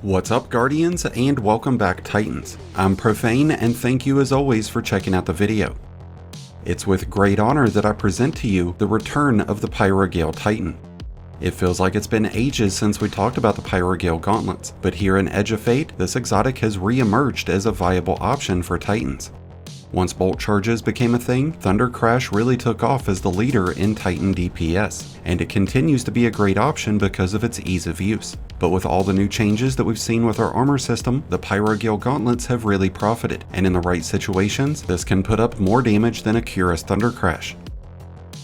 What's up, Guardians, and welcome back, Titans. I'm Profane, and thank you as always for checking out the video. It's with great honor that I present to you the return of the Pyrogale Titan. It feels like it's been ages since we talked about the Pyrogale Gauntlets, but here in Edge of Fate, this exotic has re-emerged as a viable option for Titans. Once bolt charges became a thing, Thunder Crash really took off as the leader in Titan DPS, and it continues to be a great option because of its ease of use. But with all the new changes that we've seen with our armor system, the Pyrogale Gauntlets have really profited, and in the right situations, this can put up more damage than a Cura's Thunder Crash.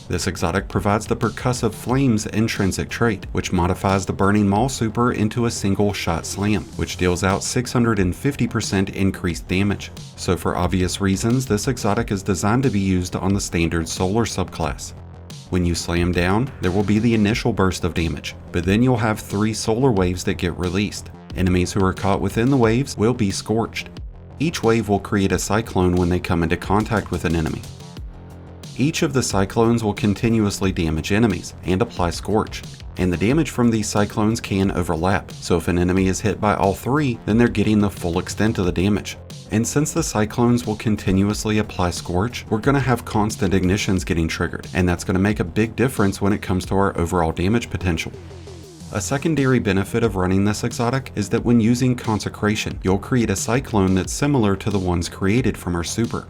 This exotic provides the Percussive Flames intrinsic trait, which modifies the Burning Maul super into a single shot slam, which deals out 650% increased damage. So for obvious reasons, this exotic is designed to be used on the standard solar subclass. When you slam down, there will be the initial burst of damage, but then you'll have 3 solar waves that get released. Enemies who are caught within the waves will be scorched. Each wave will create a cyclone when they come into contact with an enemy. Each of the cyclones will continuously damage enemies and apply Scorch, and the damage from these cyclones can overlap, so if an enemy is hit by all 3, then they're getting the full extent of the damage. And since the cyclones will continuously apply Scorch, we're going to have constant ignitions getting triggered, and that's going to make a big difference when it comes to our overall damage potential. A secondary benefit of running this exotic is that when using Consecration, you'll create a cyclone that's similar to the ones created from our super.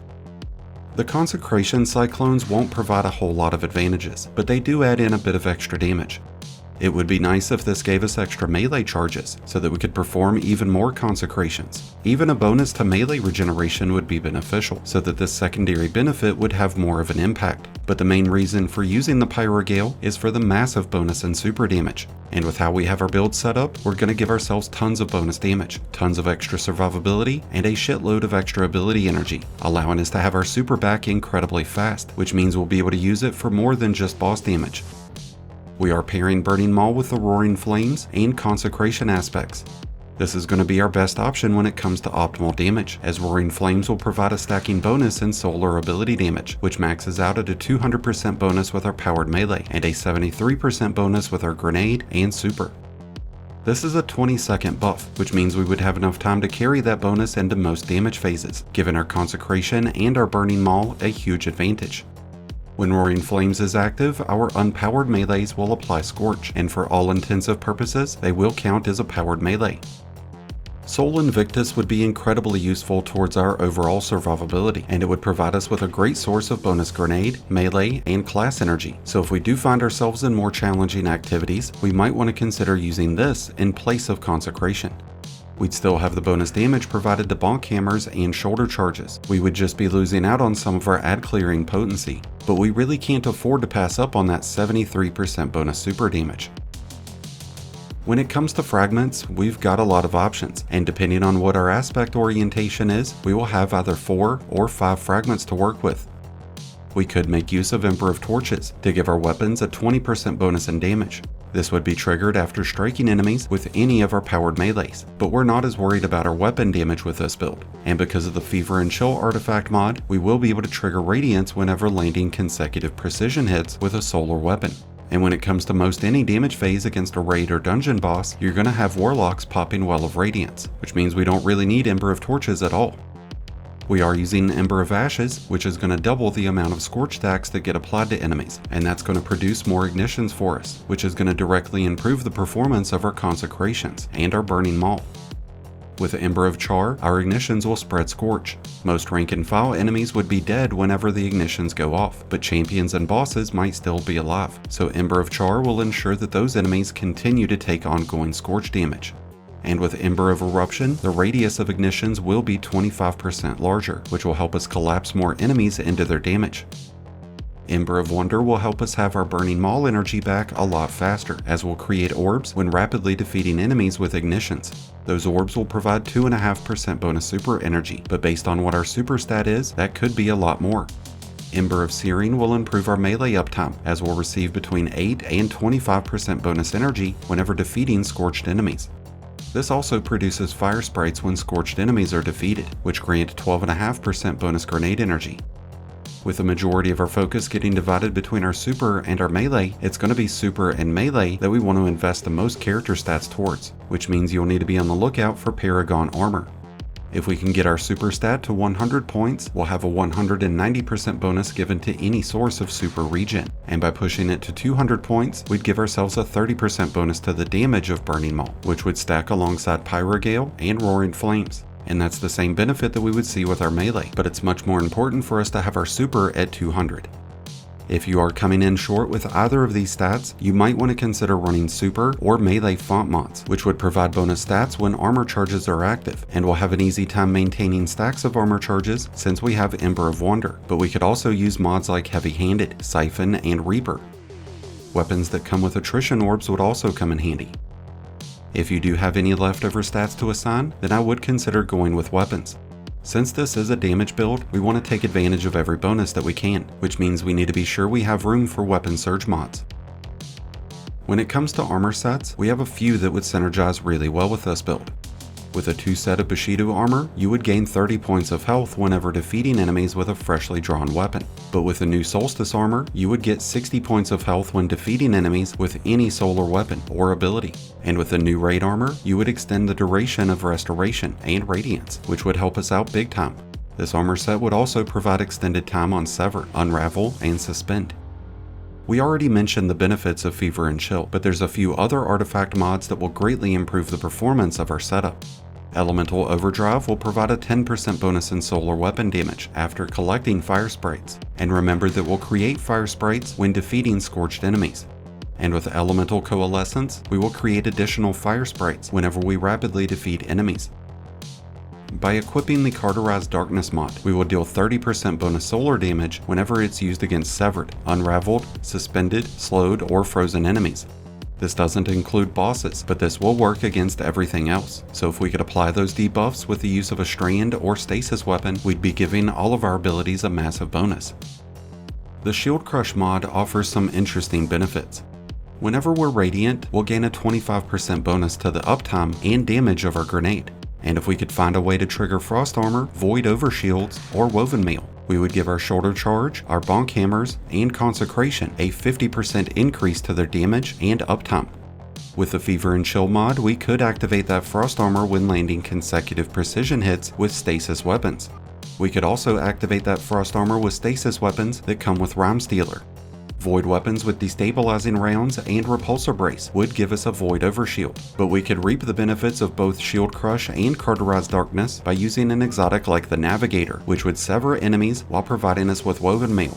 The Consecration cyclones won't provide a whole lot of advantages, but they do add in a bit of extra damage. It would be nice if this gave us extra melee charges, so that we could perform even more consecrations. Even a bonus to melee regeneration would be beneficial, so that this secondary benefit would have more of an impact. But the main reason for using the Pyrogale is for the massive bonus in super damage. And with how we have our build set up, we're going to give ourselves tons of bonus damage, tons of extra survivability, and a shitload of extra ability energy, allowing us to have our super back incredibly fast, which means we'll be able to use it for more than just boss damage. We are pairing Burning Maul with the Roaring Flames and Consecration aspects. This is going to be our best option when it comes to optimal damage, as Roaring Flames will provide a stacking bonus in solar ability damage, which maxes out at a 200% bonus with our powered melee, and a 73% bonus with our grenade and super. This is a 20-second buff, which means we would have enough time to carry that bonus into most damage phases, giving our Consecration and our Burning Maul a huge advantage. When Roaring Flames is active, our unpowered melees will apply Scorch, and for all intensive purposes, they will count as a powered melee. Sol Invictus would be incredibly useful towards our overall survivability, and it would provide us with a great source of bonus grenade, melee, and class energy, so if we do find ourselves in more challenging activities, we might want to consider using this in place of Consecration. We'd still have the bonus damage provided to bonk hammers and shoulder charges. We would just be losing out on some of our ad clearing potency, but we really can't afford to pass up on that 73% bonus super damage. When it comes to fragments, we've got a lot of options, and depending on what our aspect orientation is, we will have either 4 or 5 fragments to work with. We could make use of Emperor of Torches to give our weapons a 20% bonus in damage. This would be triggered after striking enemies with any of our powered melees, but we're not as worried about our weapon damage with this build. And because of the Fever and Chill artifact mod, we will be able to trigger Radiance whenever landing consecutive precision hits with a solar weapon. And when it comes to most any damage phase against a raid or dungeon boss, you're going to have Warlocks popping Well of Radiance, which means we don't really need Ember of Torches at all. We are using Ember of Ashes, which is going to double the amount of Scorch stacks that get applied to enemies, and that's going to produce more ignitions for us, which is going to directly improve the performance of our Consecrations and our Burning Maul. With Ember of Char, our ignitions will spread Scorch. Most rank and file enemies would be dead whenever the ignitions go off, but champions and bosses might still be alive, so Ember of Char will ensure that those enemies continue to take ongoing Scorch damage. And with Ember of Eruption, the radius of ignitions will be 25% larger, which will help us collapse more enemies into their damage. Ember of Wonder will help us have our Burning Maul energy back a lot faster, as we'll create orbs when rapidly defeating enemies with ignitions. Those orbs will provide 2.5% bonus super energy, but based on what our super stat is, that could be a lot more. Ember of Searing will improve our melee uptime, as we'll receive between 8 and 25% bonus energy whenever defeating scorched enemies. This also produces fire sprites when scorched enemies are defeated, which grant 12.5% bonus grenade energy. With the majority of our focus getting divided between our super and our melee, it's going to be super and melee that we want to invest the most character stats towards, which means you'll need to be on the lookout for Paragon armor. If we can get our super stat to 100 points, we'll have a 190% bonus given to any source of super regen, and by pushing it to 200 points, we'd give ourselves a 30% bonus to the damage of Burning Maul, which would stack alongside Pyrogale and Roaring Flames. And that's the same benefit that we would see with our melee, but it's much more important for us to have our super at 200. If you are coming in short with either of these stats, you might want to consider running super or melee font mods, which would provide bonus stats when armor charges are active, and we'll have an easy time maintaining stacks of armor charges since we have Ember of Wonder, but we could also use mods like Heavy Handed, Siphon, and Reaper. Weapons that come with attrition orbs would also come in handy. If you do have any leftover stats to assign, then I would consider going with weapons. Since this is a damage build, we want to take advantage of every bonus that we can, which means we need to be sure we have room for weapon surge mods. When it comes to armor sets, we have a few that would synergize really well with this build. With a 2 set of Bushido armor, you would gain 30 points of health whenever defeating enemies with a freshly drawn weapon. But with the new Solstice armor, you would get 60 points of health when defeating enemies with any solar weapon or ability. And with the new Raid armor, you would extend the duration of Restoration and Radiance, which would help us out big time. This armor set would also provide extended time on Sever, Unravel, and Suspend. We already mentioned the benefits of Fever and Chill, but there's a few other artifact mods that will greatly improve the performance of our setup. Elemental Overdrive will provide a 10% bonus in solar weapon damage after collecting fire sprites, and remember that we'll create fire sprites when defeating scorched enemies. And with Elemental Coalescence, we will create additional fire sprites whenever we rapidly defeat enemies. By equipping the Carterized Darkness mod, we will deal 30% bonus solar damage whenever it's used against severed, unraveled, suspended, slowed, or frozen enemies. This doesn't include bosses, but this will work against everything else. So if we could apply those debuffs with the use of a strand or stasis weapon, we'd be giving all of our abilities a massive bonus. The Shield Crush mod offers some interesting benefits. Whenever we're Radiant, we'll gain a 25% bonus to the uptime and damage of our grenade. And if we could find a way to trigger Frost Armor, Void Overshields, or Woven Meal, we would give our Shoulder Charge, our Bonk Hammers, and Consecration a 50% increase to their damage and uptime. With the Fever and Chill mod, we could activate that Frost Armor when landing consecutive precision hits with stasis weapons. We could also activate that Frost Armor with stasis weapons that come with Rhyme Stealer. Void weapons with destabilizing rounds and Repulsor Brace would give us a Void Overshield, but we could reap the benefits of both Shield Crush and Carterized Darkness by using an exotic like the Navigator, which would sever enemies while providing us with Woven Mail.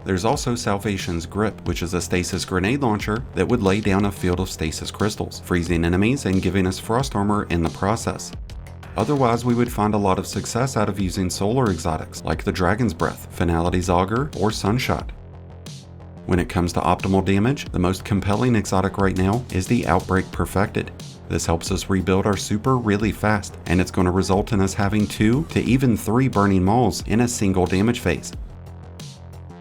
There's also Salvation's Grip, which is a stasis grenade launcher that would lay down a field of stasis crystals, freezing enemies and giving us Frost Armor in the process. Otherwise, we would find a lot of success out of using solar exotics like the Dragon's Breath, Finality's Augur, or Sunshot. When it comes to optimal damage, the most compelling exotic right now is the Outbreak Perfected. This helps us rebuild our super really fast, and it's going to result in us having 2 to even 3 Burning Mauls in a single damage phase.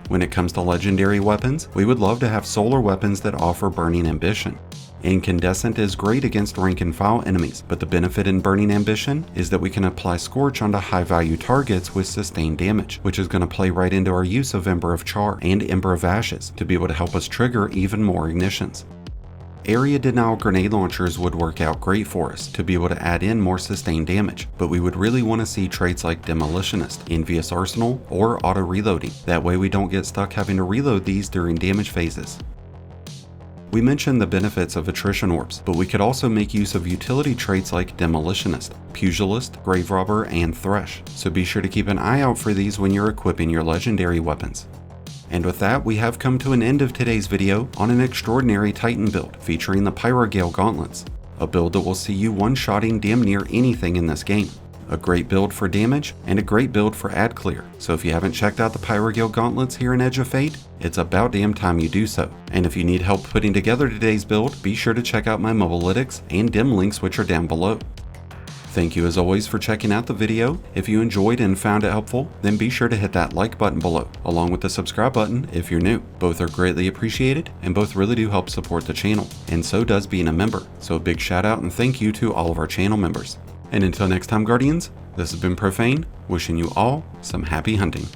When it comes to legendary weapons, we would love to have solar weapons that offer Burning Ambition. Incandescent is great against rank and file enemies, but the benefit in Burning Ambition is that we can apply Scorch onto high value targets with sustained damage, which is going to play right into our use of Ember of Char and Ember of Ashes to be able to help us trigger even more ignitions. Area denial grenade launchers would work out great for us to be able to add in more sustained damage, but we would really want to see traits like Demolitionist, Envious Arsenal, or auto reloading. That way we don't get stuck having to reload these during damage phases. We mentioned the benefits of attrition orbs, but we could also make use of utility traits like Demolitionist, Pugilist, Grave Robber, and Thresh, so be sure to keep an eye out for these when you're equipping your legendary weapons. And with that, we have come to an end of today's video on an extraordinary Titan build featuring the Pyrogale Gauntlets, a build that will see you one-shotting damn near anything in this game. A great build for damage, and a great build for ad clear, so if you haven't checked out the Pyrogale Gauntlets here in Edge of Fate, it's about damn time you do so. And if you need help putting together today's build, be sure to check out my Mobalytics and dim links which are down below. Thank you as always for checking out the video. If you enjoyed and found it helpful, then be sure to hit that like button below, along with the subscribe button if you're new. Both are greatly appreciated, and both really do help support the channel, and so does being a member. So a big shout out and thank you to all of our channel members. And until next time, Guardians, this has been Profane, wishing you all some happy hunting.